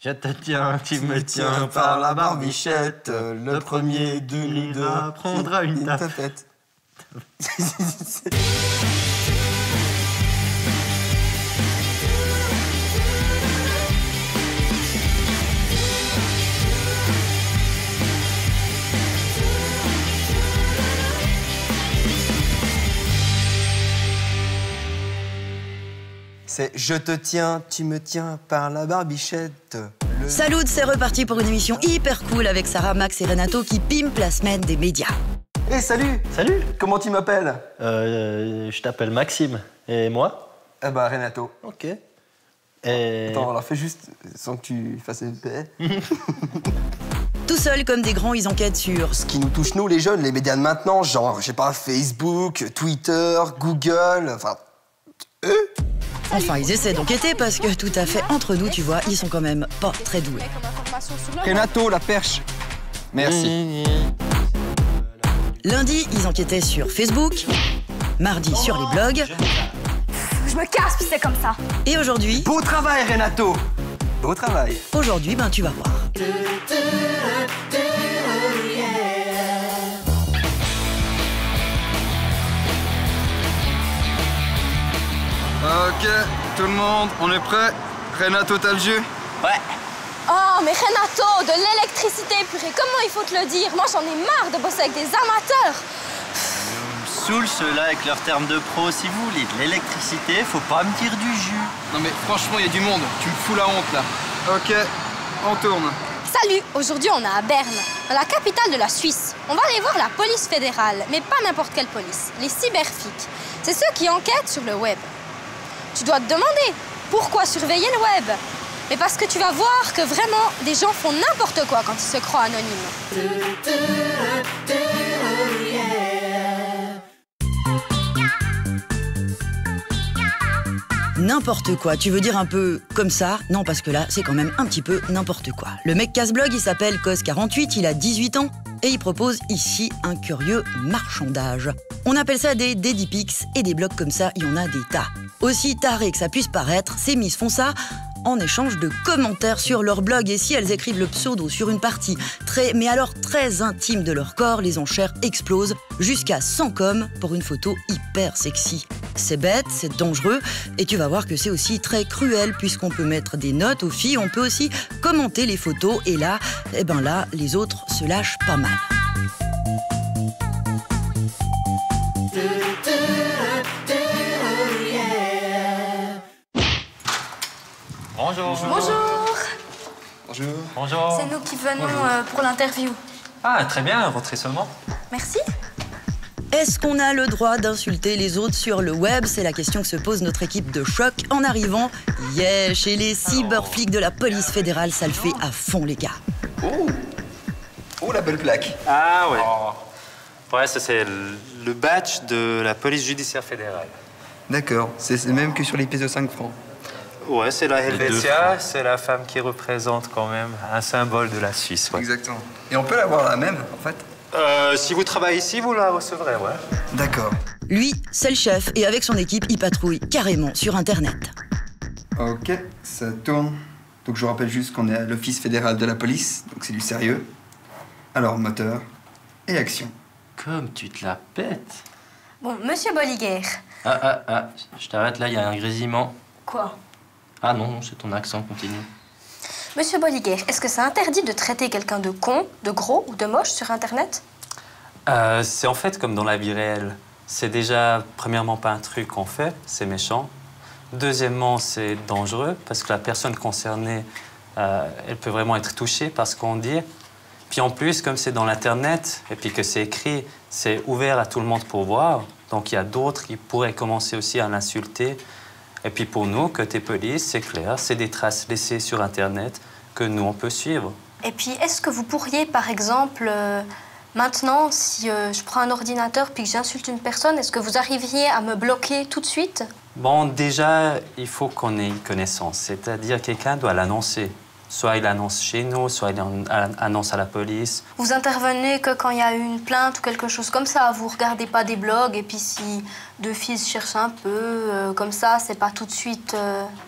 Je te tiens, tu me tiens par la barbichette. Le premier de nous deux prendra une tapette. C'est je te tiens, tu me tiens par la barbichette. Salut, c'est reparti pour une émission hyper cool avec Sarah, Max et Renato qui pimpent la semaine des médias. Hé, salut! Salut! Comment tu m'appelles? Je t'appelle Maxime. Et moi? Eh ben, Renato. Ok. Et... Attends, alors fais juste sans que tu fasses une paix. Tout seuls comme des grands, ils enquêtent sur Ce qui nous touche, nous, les jeunes, les médias de maintenant, genre, je sais pas, Facebook, Twitter, Google, enfin... Enfin, ils essaient d'enquêter parce que tout à fait entre nous, tu vois, ils sont quand même pas très doués. Renato, la perche. Merci. Lundi, ils enquêtaient sur Facebook. Mardi, sur les blogs. Je me casse puis c'est comme ça. Et aujourd'hui... Beau travail, Renato. Beau travail. Aujourd'hui, ben tu vas voir. Ok, tout le monde, on est prêt? Renato, t'as le jus? Ouais. Oh, mais Renato, de l'électricité, purée, comment il faut te le dire? Moi, j'en ai marre de bosser avec des amateurs. Saoule ceux-là avec leurs termes de pro. Si vous voulez de l'électricité, faut pas me dire du jus. Non mais franchement, il y a du monde. Tu me fous la honte, là. Ok, on tourne. Salut, aujourd'hui, on est à Berne, dans la capitale de la Suisse. On va aller voir la police fédérale, mais pas n'importe quelle police, les cyberflics. C'est ceux qui enquêtent sur le web. Tu dois te demander, pourquoi surveiller le web? Mais parce que tu vas voir que vraiment, des gens font n'importe quoi quand ils se croient anonymes. N'importe quoi, tu veux dire un peu comme ça? Non, parce que là, c'est quand même un petit peu n'importe quoi. Le mec casse-blog, il s'appelle Cos48, il a 18 ans et il propose ici un curieux marchandage. On appelle ça des Dedipics et des blogs comme ça, il y en a des tas. Aussi taré que ça puisse paraître, ces miss font ça en échange de commentaires sur leur blog. Et si elles écrivent le pseudo sur une partie mais alors très intime de leur corps, les enchères explosent jusqu'à 100 coms pour une photo hyper sexy. C'est bête, c'est dangereux, et tu vas voir que c'est aussi très cruel puisqu'on peut mettre des notes aux filles, on peut aussi commenter les photos, et là, là, les autres se lâchent pas mal. Bonjour. Bonjour. Bonjour. Bonjour. C'est nous qui venons pour l'interview. Ah, très bien, rentrez seulement. Merci. Est-ce qu'on a le droit d'insulter les autres sur le web? C'est la question que se pose notre équipe de choc en arrivant. Yeah, chez les cyberflics de la police fédérale, ça le fait à fond, les gars. Oh, oh la belle plaque. Ah ouais. Ouais, ça c'est le badge de la police judiciaire fédérale. D'accord, c'est même que sur les pièces de 5 francs. Ouais, c'est la Helvetia, c'est la femme qui représente quand même un symbole de la Suisse. Ouais. Exactement. Et on peut l'avoir la même, en fait? Si vous travaillez ici, vous la recevrez, ouais. D'accord. Lui, c'est le chef, et avec son équipe, il patrouille carrément sur Internet. Ok, ça tourne. Donc je vous rappelle juste qu'on est à l'Office fédéral de la police, donc c'est du sérieux. Alors, moteur et action. Comme tu te la pètes. Bon, monsieur Bolliger. Ah, je t'arrête là, il y a un grésillement. Quoi? Ah non, c'est ton accent, continue. Monsieur Bolliger, est-ce que c'est interdit de traiter quelqu'un de con, de gros ou de moche sur Internet? C'est en fait comme dans la vie réelle. C'est déjà, premièrement, pas un truc qu'on fait, c'est méchant. Deuxièmement, c'est dangereux parce que la personne concernée, elle peut vraiment être touchée par ce qu'on dit. Puis en plus, comme c'est dans l'Internet et puis que c'est écrit, c'est ouvert à tout le monde pour voir. Donc il y a d'autres qui pourraient commencer aussi à l'insulter. Et puis pour nous, côté police, c'est clair, c'est des traces laissées sur Internet que nous, on peut suivre. Et puis, est-ce que vous pourriez, par exemple, maintenant, si je prends un ordinateur puis que j'insulte une personne, est-ce que vous arriviez à me bloquer tout de suite? Bon, déjà, il faut qu'on ait une connaissance, c'est-à-dire quelqu'un doit l'annoncer. Soit il annonce chez nous, soit il annonce à la police. Vous intervenez que quand il y a une plainte ou quelque chose comme ça. Vous regardez pas des blogs et puis si deux fils cherchent un peu, comme ça, c'est pas tout de suite...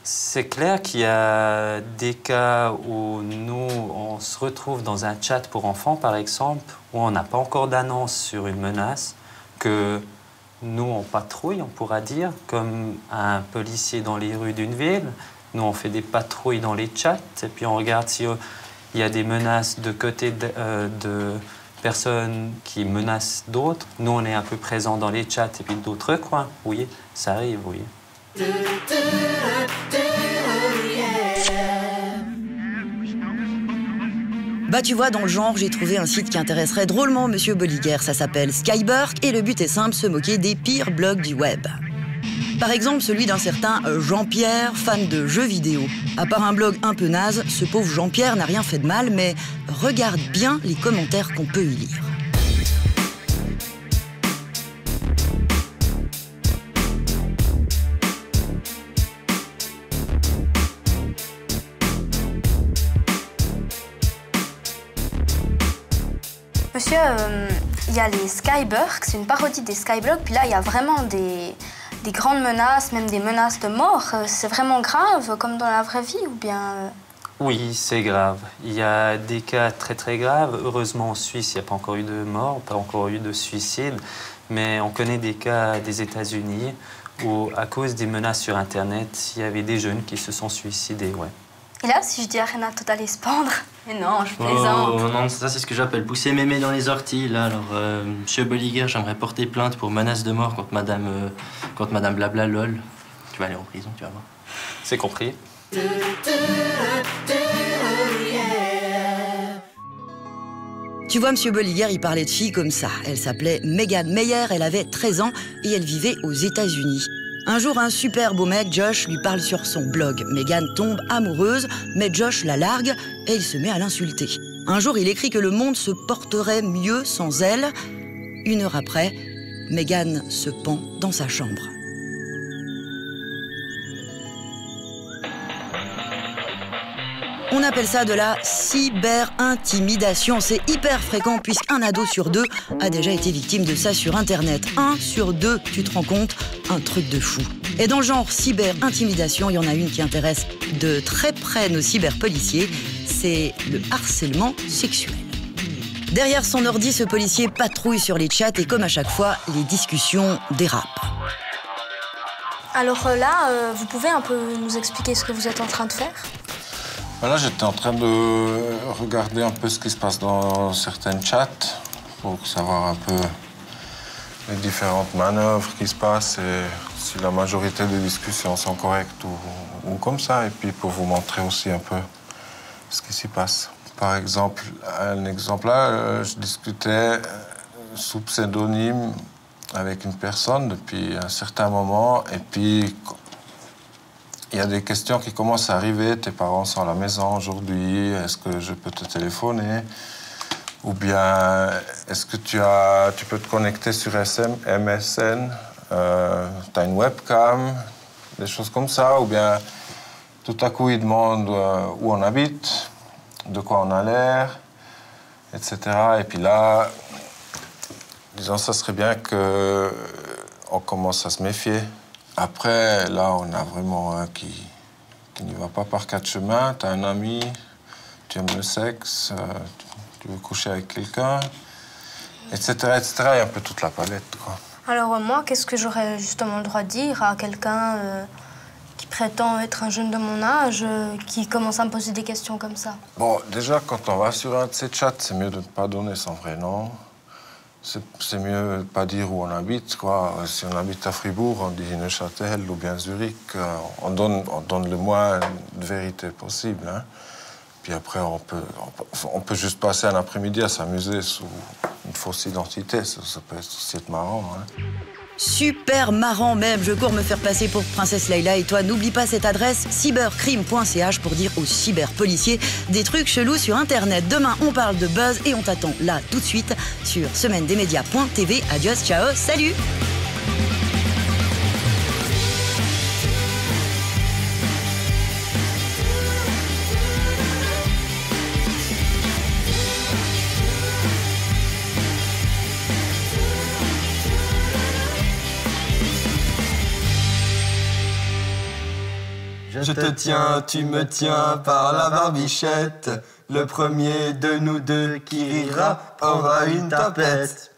C'est clair qu'il y a des cas où nous, on se retrouve dans un chat pour enfants, par exemple, où on n'a pas encore d'annonce sur une menace, que nous, on patrouille, on pourra dire, comme un policier dans les rues d'une ville. Nous, on fait des patrouilles dans les chats et puis on regarde s'il y a des menaces de côté de personnes qui menacent d'autres. Nous, on est un peu présents dans les chats et puis d'autres coins. Oui, ça arrive, oui. Bah tu vois, dans le genre, j'ai trouvé un site qui intéresserait drôlement Monsieur Bolliger. Ça s'appelle Skyburk et le but est simple, se moquer des pires blogs du web. Par exemple, celui d'un certain Jean-Pierre, fan de jeux vidéo. À part un blog un peu naze, ce pauvre Jean-Pierre n'a rien fait de mal, mais regarde bien les commentaires qu'on peut y lire. Monsieur, il y a les Skyburk, c'est une parodie des Skyblogs, puis là, il y a vraiment des grandes menaces, même des menaces de mort. C'est vraiment grave, comme dans la vraie vie, ou bien... Oui, c'est grave. Il y a des cas très très graves. Heureusement, en Suisse, il n'y a pas encore eu de mort, pas encore eu de suicide, mais on connaît des cas des États-Unis où, à cause des menaces sur Internet, il y avait des jeunes qui se sont suicidés, ouais. Et là, si je dis à Renate d'aller se pendre... Mais non, je plaisante. Oh non, ça c'est ce que j'appelle pousser mémé dans les orties, là. Alors, Monsieur Bolliger, j'aimerais porter plainte pour menace de mort contre Madame Blabla lol. Tu vas aller en prison, tu vas voir. C'est compris. Tu vois, Monsieur Bolliger, il parlait de filles comme ça. Elle s'appelait Megan Meyer, elle avait 13 ans et elle vivait aux États-Unis. Un jour, un super beau mec, Josh, lui parle sur son blog. Megan tombe amoureuse, mais Josh la largue et il se met à l'insulter. Un jour, il écrit que le monde se porterait mieux sans elle. 1 heure après, Megan se pend dans sa chambre. On appelle ça de la cyber-intimidation. C'est hyper fréquent puisqu'un ado sur 2 a déjà été victime de ça sur Internet. 1 sur 2, tu te rends compte? Un truc de fou. Et dans le genre cyber-intimidation, il y en a une qui intéresse de très près nos cyberpoliciers, c'est le harcèlement sexuel. Derrière son ordi, ce policier patrouille sur les chats et comme à chaque fois, les discussions dérapent. Alors là, vous pouvez un peu nous expliquer ce que vous êtes en train de faire? Là, j'étais en train de regarder un peu ce qui se passe dans certaines chats pour savoir un peu les différentes manœuvres qui se passent et si la majorité des discussions sont correctes ou comme ça. Et puis pour vous montrer aussi un peu ce qui s'y passe. Par exemple, un exemple là, je discutais sous pseudonyme avec une personne depuis un certain moment et puis il y a des questions qui commencent à arriver. Tes parents sont à la maison aujourd'hui. Est-ce que je peux te téléphoner? Ou bien, est-ce que tu peux te connecter sur MSN? Tu as une webcam? Des choses comme ça. Ou bien, tout à coup, ils demandent où on habite, de quoi on a l'air, etc. Et puis là, disons, ça serait bien qu'on commence à se méfier. Après, là, on a vraiment un qui n'y va pas par 4 chemins. Tu as un ami, tu aimes le sexe, tu veux coucher avec quelqu'un, etc., etc. Il y a un peu toute la palette, quoi. Alors moi, qu'est-ce que j'aurais justement le droit de dire à quelqu'un qui prétend être un jeune de mon âge, qui commence à me poser des questions comme ça? Bon, déjà, quand on va sur un de ces chats, c'est mieux de ne pas donner son vrai nom. C'est mieux de ne pas dire où on habite, quoi. Si on habite à Fribourg, on dit Neuchâtel ou bien Zurich. On donne le moins de vérité possible, hein. Puis après, on peut juste passer un après-midi à s'amuser sous une fausse identité. Ça peut aussi être marrant, hein. Super marrant même, je cours me faire passer pour Princesse Leila et toi, n'oublie pas cette adresse cybercrime.ch pour dire aux cyberpoliciers des trucs chelous sur Internet. Demain, on parle de buzz et on t'attend là tout de suite sur semainedesmedias.tv. Adios, ciao, salut! Je te tiens, tu me tiens par la barbichette. Le premier de nous deux qui rira aura une tapette.